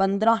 15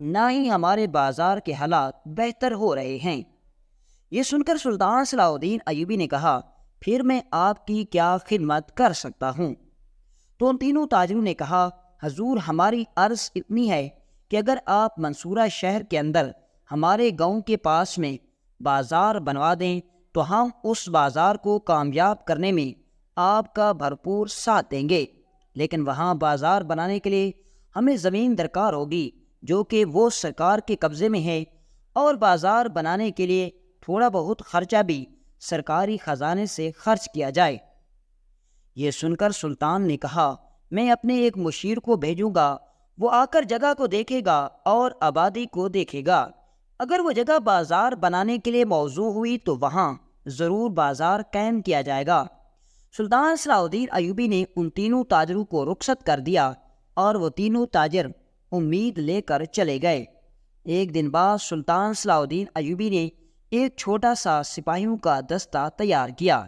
نہ ہی ہمارے بازار کے حالات بہتر ہو رہے ہیں۔ یہ سن کر سلطان صلاح الدین ایوبی نے کہا، پھر میں آپ کی کیا خدمت کر سکتا ہوں؟ تو ان تینوں تاجروں نے کہا، حضور ہماری عرض اتنی ہے کہ اگر آپ منصورہ شہر کے اندر ہمارے گاؤں کے پاس میں بازار بنوا دیں تو ہم اس بازار کو کامیاب کرنے میں آپ کا بھرپور ساتھ دیں گے، لیکن وہاں بازار بنانے کے لیے ہمیں زمین درکار ہوگی جو کہ وہ سرکار کے قبضے میں ہے، اور بازار بنانے کے لیے تھوڑا بہت خرچہ بھی سرکاری خزانے سے خرچ کیا جائے۔ یہ سن کر سلطان نے کہا، میں اپنے ایک مشیر کو بھیجوں گا، وہ آ کر جگہ کو دیکھے گا اور آبادی کو دیکھے گا، اگر وہ جگہ بازار بنانے کے لیے موزوں ہوئی تو وہاں ضرور بازار قائم کیا جائے گا۔ سلطان صلاح الدین ایوبی نے ان تینوں تاجروں کو رخصت کر دیا اور وہ تینوں تاجر امید لے کر چلے گئے۔ ایک دن بعد سلطان صلاح الدین ایوبی نے ایک چھوٹا سا سپاہیوں کا دستہ تیار کیا،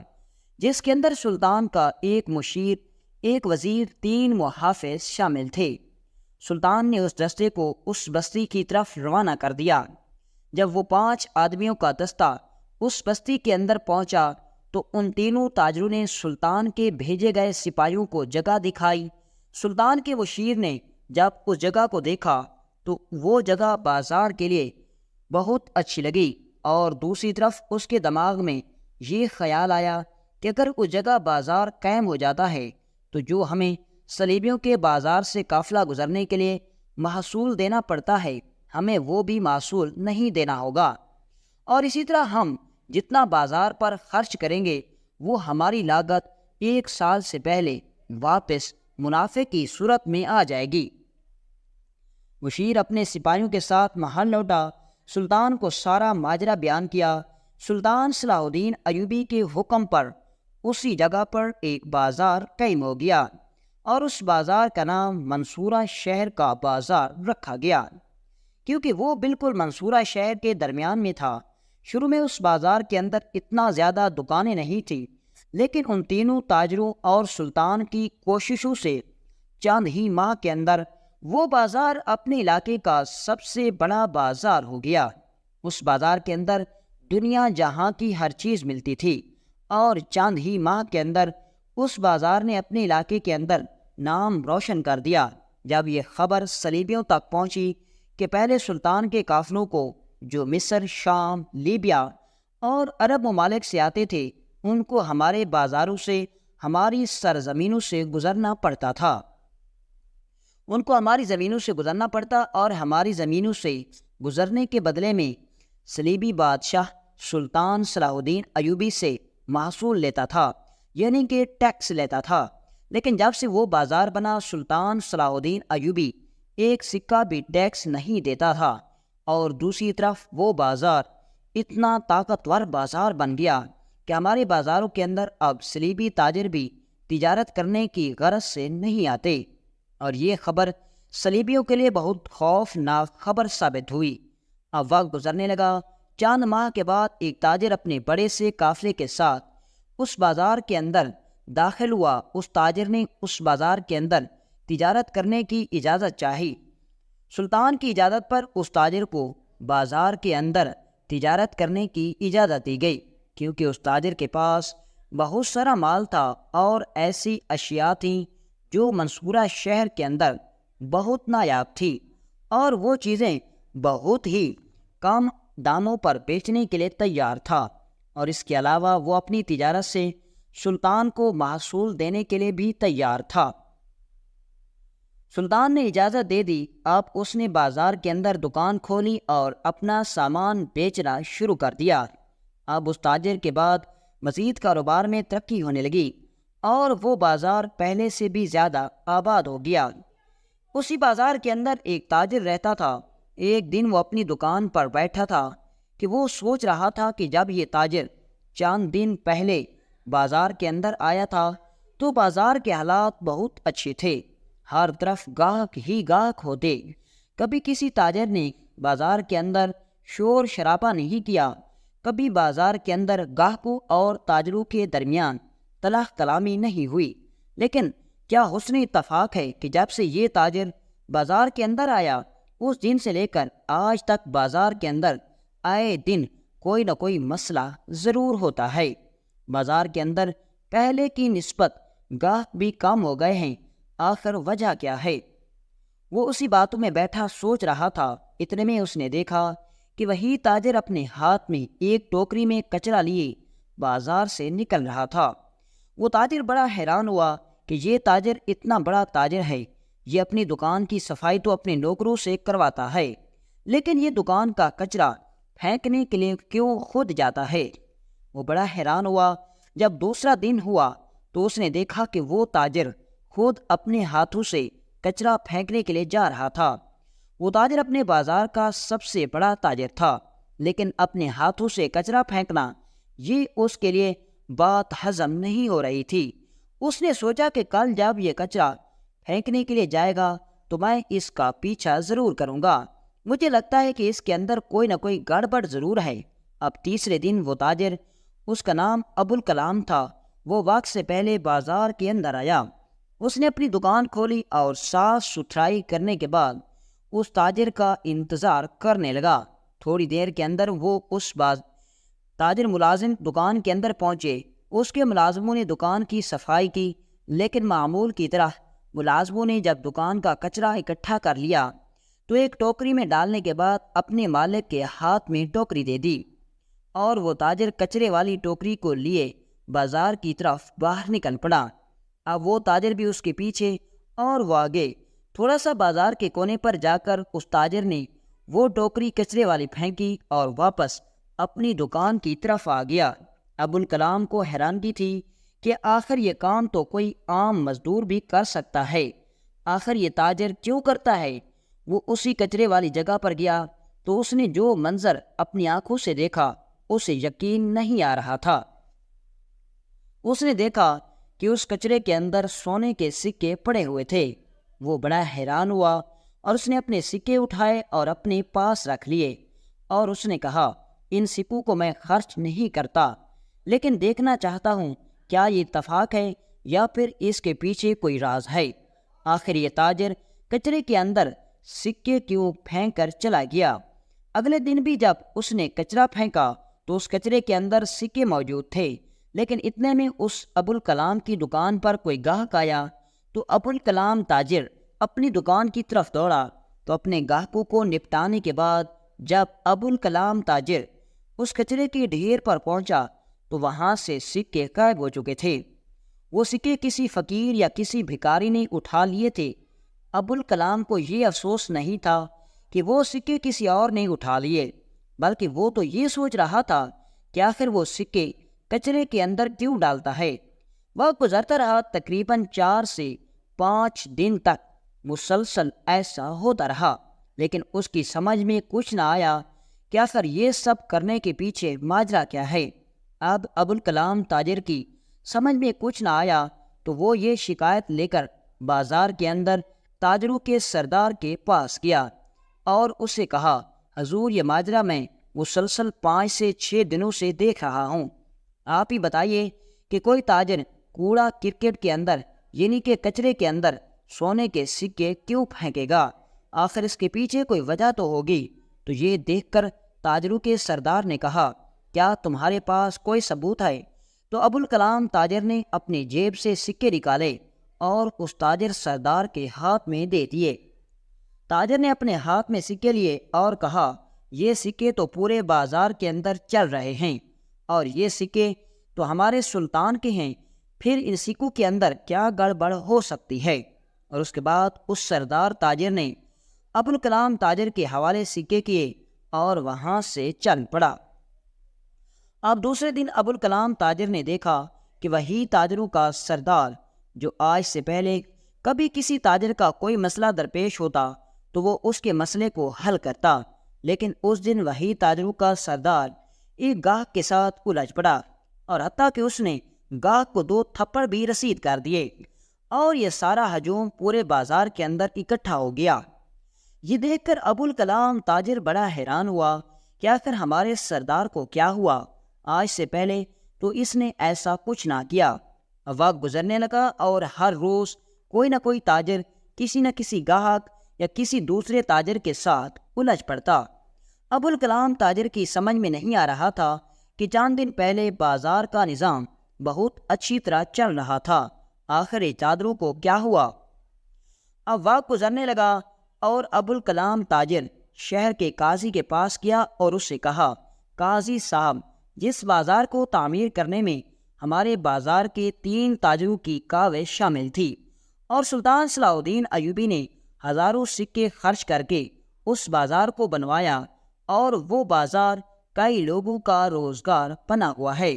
جس کے اندر سلطان کا ایک مشیر، ایک وزیر، 3 محافظ شامل تھے۔ سلطان نے اس دستے کو اس بستی کی طرف روانہ کر دیا۔ جب وہ 5 آدمیوں کا دستہ اس بستی کے اندر پہنچا تو ان تینوں تاجروں نے سلطان کے بھیجے گئے سپاہیوں کو جگہ دکھائی۔ سلطان کے مشیر نے جب اس جگہ کو دیکھا تو وہ جگہ بازار کے لیے بہت اچھی لگی، اور دوسری طرف اس کے دماغ میں یہ خیال آیا کہ اگر اس جگہ بازار قائم ہو جاتا ہے تو جو ہمیں صلیبیوں کے بازار سے قافلہ گزرنے کے لیے محصول دینا پڑتا ہے، ہمیں وہ بھی محصول نہیں دینا ہوگا، اور اسی طرح ہم جتنا بازار پر خرچ کریں گے وہ ہماری لاگت 1 سال سے پہلے واپس منافع کی صورت میں آ جائے گی۔ مشیر اپنے سپاہیوں کے ساتھ محل لوٹا، سلطان کو سارا ماجرا بیان کیا۔ سلطان صلاح الدین ایوبی کے حکم پر اسی جگہ پر ایک بازار قائم ہو گیا، اور اس بازار کا نام منصورہ شہر کا بازار رکھا گیا، کیونکہ وہ بالکل منصورہ شہر کے درمیان میں تھا۔ شروع میں اس بازار کے اندر اتنا زیادہ دکانیں نہیں تھیں، لیکن ان تینوں تاجروں اور سلطان کی کوششوں سے چند ہی ماہ کے اندر وہ بازار اپنے علاقے کا سب سے بڑا بازار ہو گیا۔ اس بازار کے اندر دنیا جہاں کی ہر چیز ملتی تھی، اور چند ہی ماہ کے اندر اس بازار نے اپنے علاقے کے اندر نام روشن کر دیا۔ جب یہ خبر صلیبیوں تک پہنچی کہ پہلے سلطان کے قافلوں کو جو مصر، شام، لیبیا اور عرب ممالک سے آتے تھے، ان کو ہمارے بازاروں سے، ہماری سرزمینوں سے گزرنا پڑتا تھا، اور ہماری زمینوں سے گزرنے کے بدلے میں صلیبی بادشاہ سلطان صلاح الدین ایوبی سے محصول لیتا تھا، یعنی کہ ٹیکس لیتا تھا۔ لیکن جب سے وہ بازار بنا، سلطان صلاح الدین ایوبی ایک سکہ بھی ٹیکس نہیں دیتا تھا، اور دوسری طرف وہ بازار اتنا طاقتور بازار بن گیا کہ ہمارے بازاروں کے اندر اب صلیبی تاجر بھی تجارت کرنے کی غرض سے نہیں آتے، اور یہ خبر صلیبیوں کے لیے بہت خوفناک خبر ثابت ہوئی۔ اب وقت گزرنے لگا۔ چند ماہ کے بعد ایک تاجر اپنے بڑے سے قافلے کے ساتھ اس بازار کے اندر داخل ہوا۔ اس تاجر نے اس بازار کے اندر تجارت کرنے کی اجازت چاہی۔ سلطان کی اجازت پر اس تاجر کو بازار کے اندر تجارت کرنے کی اجازت دی گئی، کیونکہ اس تاجر کے پاس بہت سارا مال تھا اور ایسی اشیاء تھیں جو منصورہ شہر کے اندر بہت نایاب تھی، اور وہ چیزیں بہت ہی کم داموں پر بیچنے کے لیے تیار تھا، اور اس کے علاوہ وہ اپنی تجارت سے سلطان کو محصول دینے کے لیے بھی تیار تھا۔ سلطان نے اجازت دے دی۔ اب اس نے بازار کے اندر دکان کھولی اور اپنا سامان بیچنا شروع کر دیا۔ اب اس تاجر کے بعد مزید کاروبار میں ترقی ہونے لگی، اور وہ بازار پہلے سے بھی زیادہ آباد ہو گیا۔ اسی بازار کے اندر ایک تاجر رہتا تھا۔ ایک دن وہ اپنی دکان پر بیٹھا تھا کہ وہ سوچ رہا تھا کہ جب یہ تاجر چند دن پہلے بازار کے اندر آیا تھا تو بازار کے حالات بہت اچھے تھے، ہر طرف گاہک ہی گاہک ہوتے، کبھی کسی تاجر نے بازار کے اندر شور شرابہ نہیں کیا، کبھی بازار کے اندر گاہکوں اور تاجروں کے درمیان تلخ کلامی نہیں ہوئی۔ لیکن کیا حسن اتفاق ہے کہ جب سے یہ تاجر بازار کے اندر آیا، اس دن سے لے کر آج تک بازار کے اندر آئے دن کوئی نہ کوئی مسئلہ ضرور ہوتا ہے۔ بازار کے اندر پہلے کی نسبت گاہک بھی کم ہو گئے ہیں، آخر وجہ کیا ہے؟ وہ اسی باتوں میں بیٹھا سوچ رہا تھا، اتنے میں اس نے دیکھا کہ وہی تاجر اپنے ہاتھ میں ایک ٹوکری میں کچرا لیے بازار سے نکل رہا تھا۔ وہ تاجر بڑا حیران ہوا کہ یہ تاجر اتنا بڑا تاجر ہے، یہ اپنی دکان کی صفائی تو اپنے نوکروں سے کرواتا ہے، لیکن یہ دکان کا کچرا پھینکنے کے لیے کیوں خود جاتا ہے؟ وہ بڑا حیران ہوا۔ جب دوسرا دن ہوا تو اس نے دیکھا کہ وہ تاجر خود اپنے ہاتھوں سے کچرا پھینکنے کے لیے جا رہا تھا۔ وہ تاجر اپنے بازار کا سب سے بڑا تاجر تھا، لیکن اپنے ہاتھوں سے کچرا پھینکنا یہ اس کے لیے بات ہضم نہیں ہو رہی تھی۔ اس نے سوچا کہ کل جب یہ کچرا پھینکنے کے لیے جائے گا تو میں اس کا پیچھا ضرور کروں گا، مجھے لگتا ہے کہ اس کے اندر کوئی نہ کوئی گڑبڑ ضرور ہے۔ اب تیسرے دن وہ تاجر، اس کا نام ابوالکلام تھا، وہ وقت سے پہلے بازار کے اندر آیا۔ اس نے اپنی دکان کھولی اور صاف ستھرائی کرنے کے بعد اس تاجر کا انتظار کرنے لگا۔ تھوڑی دیر کے اندر وہ اس تاجر ملازم دکان کے اندر پہنچے۔ اس کے ملازموں نے دکان کی صفائی کی، لیکن معمول کی طرح ملازموں نے جب دکان کا کچرا اکٹھا کر لیا تو ایک ٹوکری میں ڈالنے کے بعد اپنے مالک کے ہاتھ میں ٹوکری دے دی، اور وہ تاجر کچرے والی ٹوکری کو لیے بازار کی طرف باہر نکل پڑا۔ اب وہ تاجر بھی اس کے پیچھے اور وہ آگے۔ تھوڑا سا بازار کے کونے پر جا کر اس تاجر نے وہ ٹوکری کچرے والی پھینکی اور واپس اپنی دکان کی طرف آ گیا۔ ابوالکلام کو حیرانگی تھی کہ آخر یہ کام تو کوئی عام مزدور بھی کر سکتا ہے، آخر یہ تاجر کیوں کرتا ہے؟ وہ اسی کچرے والی جگہ پر گیا تو اس نے جو منظر اپنی آنکھوں سے دیکھا اسے یقین نہیں آ رہا تھا۔ اس نے دیکھا کہ اس کچرے کے اندر سونے کے سکے پڑے ہوئے تھے۔ وہ بڑا حیران ہوا اور اس نے اپنے سکے اٹھائے اور اپنے پاس رکھ لیے، اور اس نے کہا، ان سکوں کو میں خرچ نہیں کرتا، لیکن دیکھنا چاہتا ہوں کیا یہ اتفاق ہے یا پھر اس کے پیچھے کوئی راز ہے۔ آخر یہ تاجر کچرے کے اندر سکے کیوں پھینک کر چلا گیا؟ اگلے دن بھی جب اس نے کچرا پھینکا تو اس کچرے کے اندر سکے موجود تھے، لیکن اتنے میں اس ابوالکلام کی دکان پر کوئی گاہک آیا تو ابوالکلام تاجر اپنی دکان کی طرف دوڑا تو اپنے گاہکوں کو نپٹانے کے بعد جب ابوالکلام تاجر اس کچرے کے ڈھیر پر پہنچا تو وہاں سے سکے غائب ہو چکے تھے۔ وہ سکے کسی فقیر یا کسی بھکاری نے اٹھا لیے تھے۔ ابوالکلام کو یہ افسوس نہیں تھا کہ وہ سکے کسی اور نے اٹھا لیے، بلکہ وہ تو یہ سوچ رہا تھا کہ آخر وہ سکے کچرے کے اندر کیوں ڈالتا ہے۔ وقت گزرتا رہا، تقریباً 4 سے 5 دن تک مسلسل ایسا ہوتا رہا، لیکن اس کی سمجھ میں کچھ نہ آیا کہ آخر یہ سب کرنے کے پیچھے ماجرا کیا ہے۔ اب ابوالکلام تاجر کی سمجھ میں کچھ نہ آیا تو وہ یہ شکایت لے کر بازار کے اندر تاجروں کے سردار کے پاس گیا اور اس سے کہا، حضور یہ ماجرا میں مسلسل 5 سے 6 دنوں سے دیکھ رہا ہوں، آپ ہی بتائیے کہ کوئی تاجر کوڑا کرکٹ کے اندر یعنی کہ کچرے کے اندر سونے کے سکے کیوں پھینکے گا؟ آخر اس کے پیچھے کوئی وجہ تو ہوگی۔ تو یہ دیکھ کر تاجروں کے سردار نے کہا، کیا تمہارے پاس کوئی ثبوت ہے؟ تو ابوالکلام تاجر نے اپنی جیب سے سکے نکالے اور اس تاجر سردار کے ہاتھ میں دے دیے۔ تاجر نے اپنے ہاتھ میں سکے لیے اور کہا، یہ سکے تو پورے بازار کے اندر چل رہے ہیں، اور یہ سکے تو ہمارے سلطان کے ہیں، پھر ان سکوں کے اندر کیا گڑبڑ ہو سکتی ہے؟ اور اس کے بعد اس سردار تاجر نے ابوالکلام تاجر کے حوالے سکے کیے اور وہاں سے چل پڑا۔ اب دوسرے دن ابوالکلام تاجر نے دیکھا کہ وہی تاجروں کا سردار جو آج سے پہلے کبھی کسی تاجر کا کوئی مسئلہ درپیش ہوتا تو وہ اس کے مسئلے کو حل کرتا، لیکن اس دن وہی تاجروں کا سردار ایک گاہک کے ساتھ الجھ پڑا، اور حتیٰ کہ اس نے گاہک کو 2 تھپڑ بھی رسید کر دیے، اور یہ سارا ہجوم پورے بازار کے اندر اکٹھا ہو گیا۔ یہ دیکھ کر ابوالکلام تاجر بڑا حیران ہوا کہ آخر ہمارے سردار کو کیا ہوا؟ آج سے پہلے تو اس نے ایسا کچھ نہ کیا۔ وقت گزرنے لگا اور ہر روز کوئی نہ کوئی تاجر کسی نہ کسی گاہک یا کسی دوسرے تاجر کے ساتھ الجھ پڑتا۔ ابوالکلام تاجر کی سمجھ میں نہیں آ رہا تھا کہ چند دن پہلے بازار کا نظام بہت اچھی طرح چل رہا تھا، آخر یہ چادروں کو کیا ہوا؟ اب وقت گزرنے لگا اور ابوالکلام تاجر شہر کے قاضی کے پاس گیا اور اس سے کہا، قاضی صاحب، جس بازار کو تعمیر کرنے میں ہمارے بازار کے 3 تاجروں کی کاوش شامل تھی اور سلطان صلاح الدین ایوبی نے ہزاروں سکے خرچ کر کے اس بازار کو بنوایا اور وہ بازار کئی لوگوں کا روزگار بنا ہوا ہے،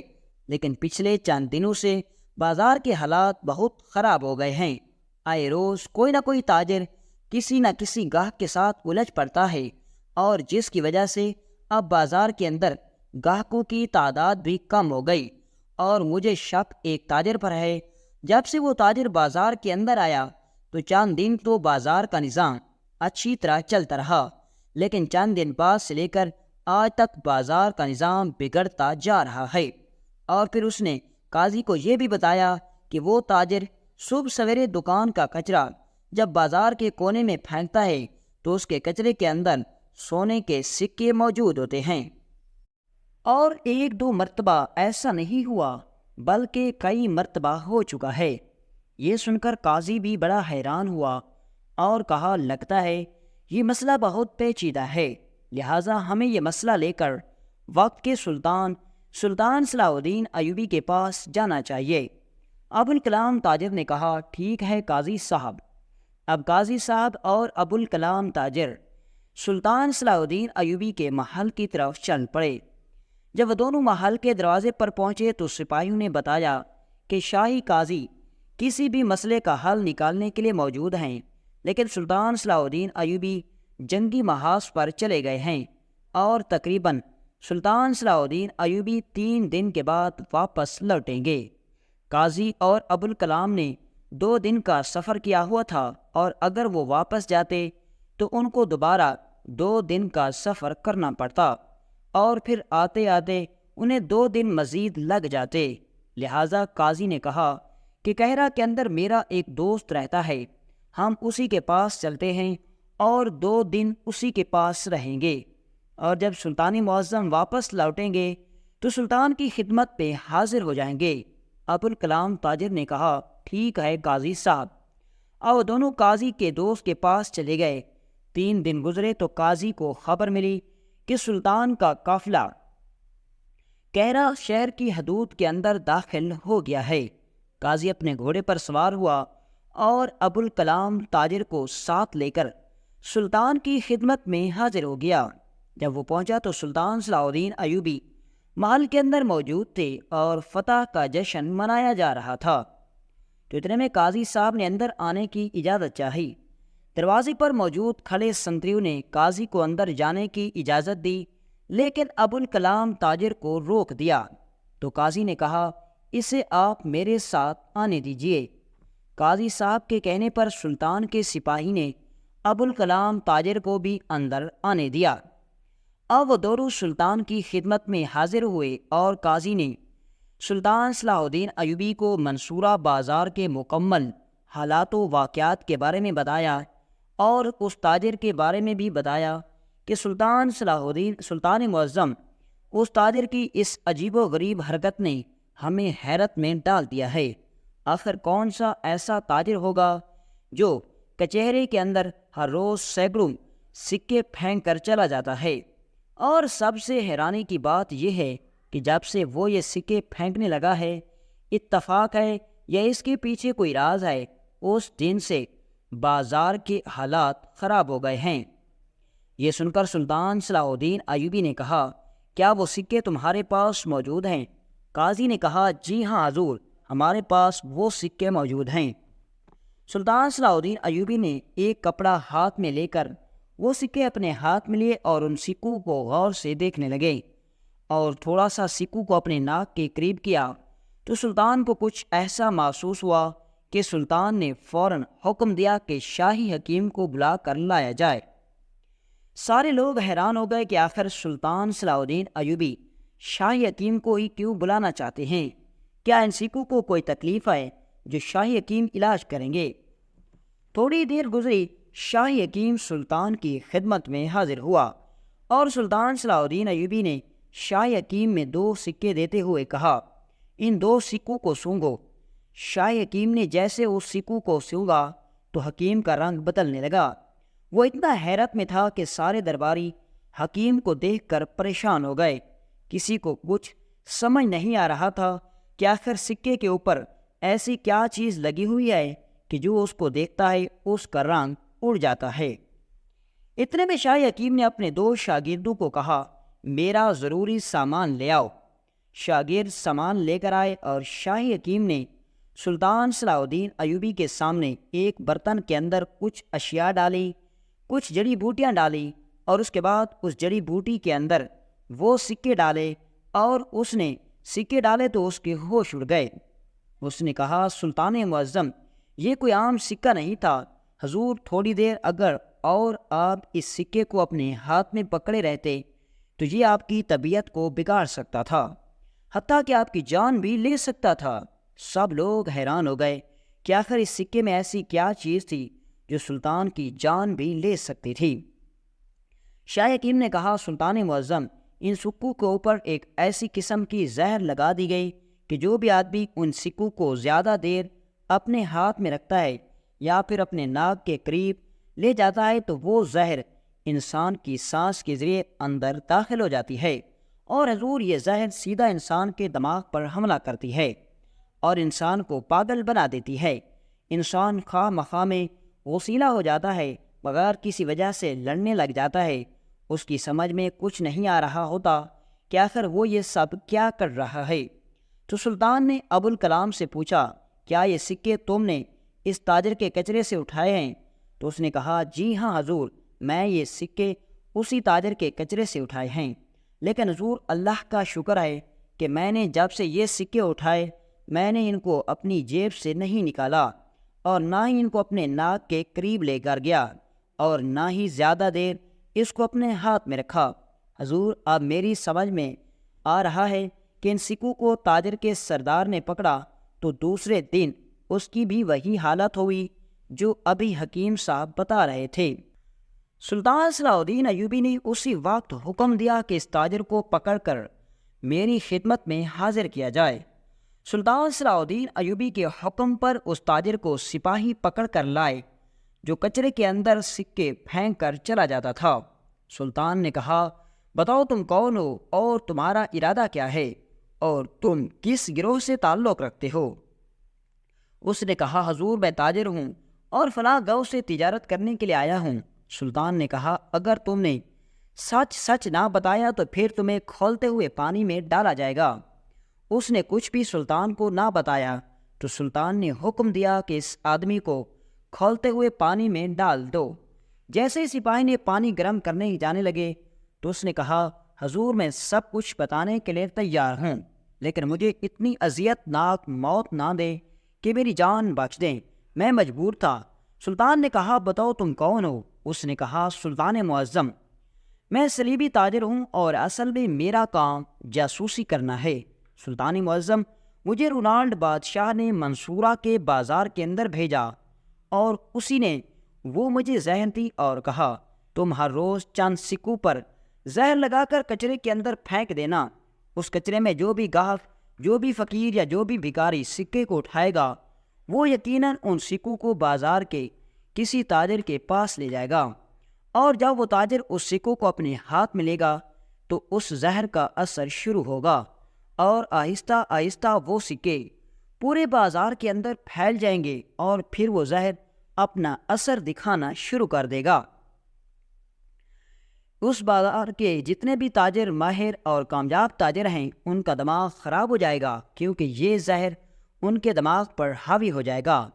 لیکن پچھلے چند دنوں سے بازار کے حالات بہت خراب ہو گئے ہیں۔ آئے روز کوئی نہ کوئی تاجر کسی نہ کسی گاہک کے ساتھ الجھ پڑتا ہے اور جس کی وجہ سے اب بازار کے اندر گاہکوں کی تعداد بھی کم ہو گئی، اور مجھے شک ایک تاجر پر ہے۔ جب سے وہ تاجر بازار کے اندر آیا تو چند دن تو بازار کا نظام اچھی طرح چلتا رہا، لیکن چند دن بعد سے لے کر آج تک بازار کا نظام بگڑتا جا رہا ہے۔ اور پھر اس نے قاضی کو یہ بھی بتایا کہ وہ تاجر صبح سویرے دکان کا کچرا جب بازار کے کونے میں پھینکتا ہے تو اس کے کچرے کے اندر سونے کے سکے موجود ہوتے ہیں، اور 1-2 مرتبہ ایسا نہیں ہوا بلکہ کئی مرتبہ ہو چکا ہے۔ یہ سن کر قاضی بھی بڑا حیران ہوا اور کہا، لگتا ہے یہ مسئلہ بہت پیچیدہ ہے، لہٰذا ہمیں یہ مسئلہ لے کر وقت کے سلطان صلاح الدین ایوبی کے پاس جانا چاہیے۔ ابوالکلام تاجر نے کہا، ٹھیک ہے قاضی صاحب۔ اب قاضی صاحب اور ابوالکلام تاجر سلطان صلاح الدین ایوبی کے محل کی طرف چل پڑے۔ جب وہ دونوں محل کے دروازے پر پہنچے تو سپاہیوں نے بتایا کہ شاہی قاضی کسی بھی مسئلے کا حل نکالنے کے لیے موجود ہیں، لیکن سلطان صلاح الدین ایوبی جنگی محاذ پر چلے گئے ہیں اور تقریباً سلطان صلاح الدین ایوبی 3 دن کے بعد واپس لوٹیں گے۔ قاضی اور ابوالکلام نے 2 دن کا سفر کیا ہوا تھا، اور اگر وہ واپس جاتے تو ان کو دوبارہ 2 دن کا سفر کرنا پڑتا، اور پھر آتے آتے انہیں 2 دن مزید لگ جاتے۔ لہٰذا قاضی نے کہا کہ قہرہ کے اندر میرا ایک دوست رہتا ہے، ہم اسی کے پاس چلتے ہیں اور 2 دن اسی کے پاس رہیں گے، اور جب سلطانی معظم واپس لوٹیں گے تو سلطان کی خدمت پہ حاضر ہو جائیں گے۔ ابوالکلام تاجر نے کہا، ٹھیک ہے قاضی صاحب۔ اور دونوں قاضی کے دوست کے پاس چلے گئے۔ 3 دن گزرے تو قاضی کو خبر ملی کہ سلطان کا قافلہ قہرہ شہر کی حدود کے اندر داخل ہو گیا ہے۔ قاضی اپنے گھوڑے پر سوار ہوا اور ابوالکلام تاجر کو ساتھ لے کر سلطان کی خدمت میں حاضر ہو گیا۔ جب وہ پہنچا تو سلطان صلاح الدین ایوبی محل کے اندر موجود تھے اور فتح کا جشن منایا جا رہا تھا۔ تو اتنے میں قاضی صاحب نے اندر آنے کی اجازت چاہی۔ دروازے پر موجود کھڑے سنتریوں نے قاضی کو اندر جانے کی اجازت دی، لیکن ابوالکلام تاجر کو روک دیا۔ تو قاضی نے کہا، اسے آپ میرے ساتھ آنے دیجیے۔ قاضی صاحب کے کہنے پر سلطان کے سپاہی نے ابوالکلام تاجر کو بھی اندر آنے دیا۔ اب وہ دونوں سلطان کی خدمت میں حاضر ہوئے اور قاضی نے سلطان صلاح الدین ایوبی کو منصورہ بازار کے مکمل حالات و واقعات کے بارے میں بتایا، اور اس تاجر کے بارے میں بھی بتایا کہ سلطان معظم اس تاجر کی اس عجیب و غریب حرکت نے ہمیں حیرت میں ڈال دیا ہے۔ آخر کون سا ایسا تاجر ہوگا جو کچہرے کے اندر ہر روز سینکڑوں سکے پھینک کر چلا جاتا ہے؟ اور سب سے حیرانی کی بات یہ ہے کہ جب سے وہ یہ سکے پھینکنے لگا ہے، اتفاق ہے یا اس کے پیچھے کوئی راز ہے، اس دن سے بازار کے حالات خراب ہو گئے ہیں۔ یہ سن کر سلطان صلاح الدین ایوبی نے کہا، کیا وہ سکے تمہارے پاس موجود ہیں؟ قاضی نے کہا، جی ہاں حضور، ہمارے پاس وہ سکے موجود ہیں۔ سلطان صلاح الدین ایوبی نے ایک کپڑا ہاتھ میں لے کر وہ سکے اپنے ہاتھ میں لیے اور ان سکوں کو غور سے دیکھنے لگے، اور تھوڑا سا سکوں کو اپنے ناک کے قریب کیا تو سلطان کو کچھ ایسا محسوس ہوا کہ سلطان نے فوراً حکم دیا کہ شاہی حکیم کو بلا کر لایا جائے۔ سارے لوگ حیران ہو گئے کہ آخر سلطان صلاح الدین ایوبی شاہی حکیم کو ہی کیوں بلانا چاہتے ہیں؟ کیا ان سکوں کو کوئی تکلیف ہے جو شاہی حکیم علاج کریں گے؟ تھوڑی دیر گزری شاہ حکیم سلطان کی خدمت میں حاضر ہوا اور سلطان صلاح الدین ایوبی نے شاہ حکیم میں 2 سکے دیتے ہوئے کہا، ان 2 سکوں کو سونگھو۔ شاہ حکیم نے جیسے اس سکوں کو سونگھا تو حکیم کا رنگ بدلنے لگا۔ وہ اتنا حیرت میں تھا کہ سارے درباری حکیم کو دیکھ کر پریشان ہو گئے۔ کسی کو کچھ سمجھ نہیں آ رہا تھا کہ آخر سکے کے اوپر ایسی کیا چیز لگی ہوئی ہے کہ جو اس کو دیکھتا ہے اس کا رنگ اڑ جاتا ہے۔ اتنے میں شاہ حکیم نے اپنے 2 شاگردوں کو کہا، میرا ضروری سامان لے آؤ۔ شاگرد سامان لے کر آئے اور شاہ حکیم نے سلطان صلاح الدین ایوبی کے سامنے ایک برتن کے اندر کچھ اشیاء ڈالی، کچھ جڑی بوٹیاں ڈالی اور اس کے بعد اس جڑی بوٹی کے اندر وہ سکے ڈالے اور اس نے سکے ڈالے تو اس کے ہوش اڑ گئے۔ اس نے کہا، سلطان معظم، یہ کوئی عام سکہ نہیں تھا۔ حضور تھوڑی دیر اگر اور آپ اس سکے کو اپنے ہاتھ میں پکڑے رہتے تو یہ آپ کی طبیعت کو بگاڑ سکتا تھا، حتیٰ کہ آپ کی جان بھی لے سکتا تھا۔ سب لوگ حیران ہو گئے کہ آخر اس سکے میں ایسی کیا چیز تھی جو سلطان کی جان بھی لے سکتی تھی۔ شاہ حکیم نے کہا، سلطان معظم، ان سکوں کے اوپر ایک ایسی قسم کی زہر لگا دی گئی کہ جو بھی آدمی ان سکوں کو زیادہ دیر اپنے ہاتھ میں رکھتا ہے یا پھر اپنے ناک کے قریب لے جاتا ہے تو وہ زہر انسان کی سانس کے ذریعے اندر داخل ہو جاتی ہے، اور حضور یہ زہر سیدھا انسان کے دماغ پر حملہ کرتی ہے اور انسان کو پاگل بنا دیتی ہے۔ انسان خواہ مخواہ میں غسیلہ ہو جاتا ہے، بغیر کسی وجہ سے لڑنے لگ جاتا ہے۔ اس کی سمجھ میں کچھ نہیں آ رہا ہوتا کہ آخر وہ یہ سب کیا کر رہا ہے۔ تو سلطان نے ابوالکلام سے پوچھا، کیا یہ سکے تم نے اس تاجر کے کچرے سے اٹھائے ہیں؟ تو اس نے کہا، جی ہاں حضور، میں یہ سکے اسی تاجر کے کچرے سے اٹھائے ہیں، لیکن حضور اللہ کا شکر ہے کہ میں نے جب سے یہ سکے اٹھائے میں نے ان کو اپنی جیب سے نہیں نکالا اور نہ ہی ان کو اپنے ناک کے قریب لے کر گیا اور نہ ہی زیادہ دیر اس کو اپنے ہاتھ میں رکھا۔ حضور اب میری سمجھ میں آ رہا ہے کہ ان سکوں کو تاجر کے سردار نے پکڑا تو دوسرے دن اس کی بھی وہی حالت ہوئی جو ابھی حکیم صاحب بتا رہے تھے۔ سلطان صلاح الدین ایوبی نے اسی وقت حکم دیا کہ اس تاجر کو پکڑ کر میری خدمت میں حاضر کیا جائے۔ سلطان صلاح الدین ایوبی کے حکم پر اس تاجر کو سپاہی پکڑ کر لائے جو کچرے کے اندر سکے پھینک کر چلا جاتا تھا۔ سلطان نے کہا، بتاؤ تم کون ہو اور تمہارا ارادہ کیا ہے اور تم کس گروہ سے تعلق رکھتے ہو؟ اس نے کہا، حضور میں تاجر ہوں اور فلاں گاؤں سے تجارت کرنے کے لیے آیا ہوں۔ سلطان نے کہا، اگر تم نے سچ نہ بتایا تو پھر تمہیں کھولتے ہوئے پانی میں ڈالا جائے گا۔ اس نے کچھ بھی سلطان کو نہ بتایا تو سلطان نے حکم دیا کہ اس آدمی کو کھولتے ہوئے پانی میں ڈال دو۔ جیسے ہی سپاہی نے پانی گرم کرنے جانے لگے تو اس نے کہا، حضور میں سب کچھ بتانے کے لیے تیار ہوں، لیکن مجھے اتنی اذیت ناک موت نہ دے کہ میری جان بچ دیں، میں مجبور تھا۔ سلطان نے کہا، بتاؤ تم کون ہو؟ اس نے کہا، سلطان معظم، میں صلیبی تاجر ہوں اور اصل میں میرا کام جاسوسی کرنا ہے۔ سلطان معظم، مجھے رونالڈ بادشاہ نے منصورہ کے بازار کے اندر بھیجا اور اسی نے وہ مجھے زہر دی اور کہا، تم ہر روز چند سکوں پر زہر لگا کر کچرے کے اندر پھینک دینا۔ اس کچرے میں جو بھی گاہک، جو بھی فقیر یا جو بھی بھکاری سکے کو اٹھائے گا وہ یقیناً ان سکوں کو بازار کے کسی تاجر کے پاس لے جائے گا، اور جب وہ تاجر اس سکوں کو اپنے ہاتھ میں لے گا تو اس زہر کا اثر شروع ہوگا اور آہستہ آہستہ وہ سکے پورے بازار کے اندر پھیل جائیں گے اور پھر وہ زہر اپنا اثر دکھانا شروع کر دے گا۔ اس بازار کے جتنے بھی تاجر ماہر اور کامیاب تاجر ہیں ان کا دماغ خراب ہو جائے گا، کیونکہ یہ زہر ان کے دماغ پر حاوی ہو جائے گا۔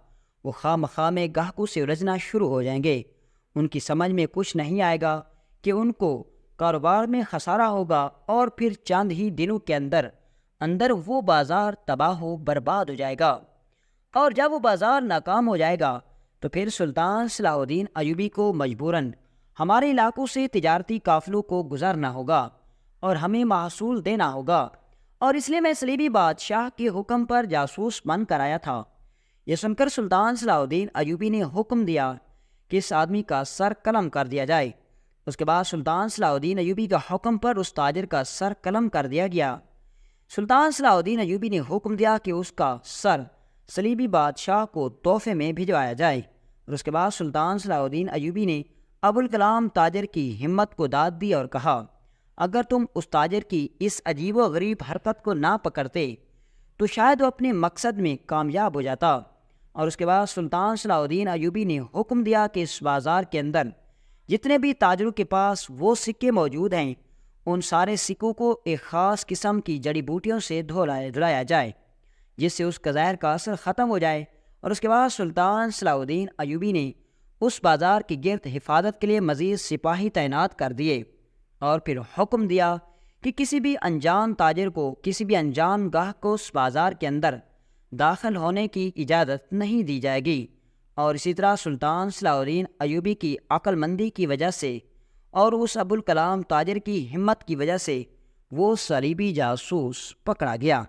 وہ خواہ مخواہ میں گاہکوں سے الجھنا شروع ہو جائیں گے۔ ان کی سمجھ میں کچھ نہیں آئے گا کہ ان کو کاروبار میں خسارہ ہوگا اور پھر چند ہی دنوں کے اندر وہ بازار تباہ و برباد ہو جائے گا، اور جب وہ بازار ناکام ہو جائے گا تو پھر سلطان صلاح الدین ایوبی کو مجبوراً ہمارے علاقوں سے تجارتی قافلوں کو گزارنا ہوگا اور ہمیں محصول دینا ہوگا، اور اس لیے میں صلیبی بادشاہ کے حکم پر جاسوس بن کر آیا تھا۔ یہ سن کر سلطان صلاح الدین ایوبی نے حکم دیا کہ اس آدمی کا سر قلم کر دیا جائے۔ اس کے بعد سلطان صلاح الدین ایوبی کا حکم پر اس تاجر کا سر قلم کر دیا گیا۔ سلطان صلاح الدین ایوبی نے حکم دیا کہ اس کا سر صلیبی بادشاہ کو تحفے میں بھجوایا جائے، اور اس کے بعد سلطان صلاح الدین ایوبی نے ابوالکلام تاجر کی ہمت کو داد دی اور کہا، اگر تم اس تاجر کی اس عجیب و غریب حرکت کو نہ پکڑتے تو شاید وہ اپنے مقصد میں کامیاب ہو جاتا۔ اور اس کے بعد سلطان صلاح الدین ایوبی نے حکم دیا کہ اس بازار کے اندر جتنے بھی تاجروں کے پاس وہ سکے موجود ہیں، ان سارے سکوں کو ایک خاص قسم کی جڑی بوٹیوں سے دھلایا جائے، جس سے اس کا زہر کا اثر ختم ہو جائے۔ اور اس کے بعد سلطان صلاح الدین ایوبی نے اس بازار کے گرد حفاظت کے لیے مزید سپاہی تعینات کر دیے، اور پھر حکم دیا کہ کسی بھی انجان تاجر کو، کسی بھی انجان گاہک کو اس بازار کے اندر داخل ہونے کی اجازت نہیں دی جائے گی۔ اور اسی طرح سلطان صلاح الدین ایوبی کی عقل مندی کی وجہ سے اور اس ابوالکلام تاجر کی ہمت کی وجہ سے وہ صلیبی جاسوس پکڑا گیا۔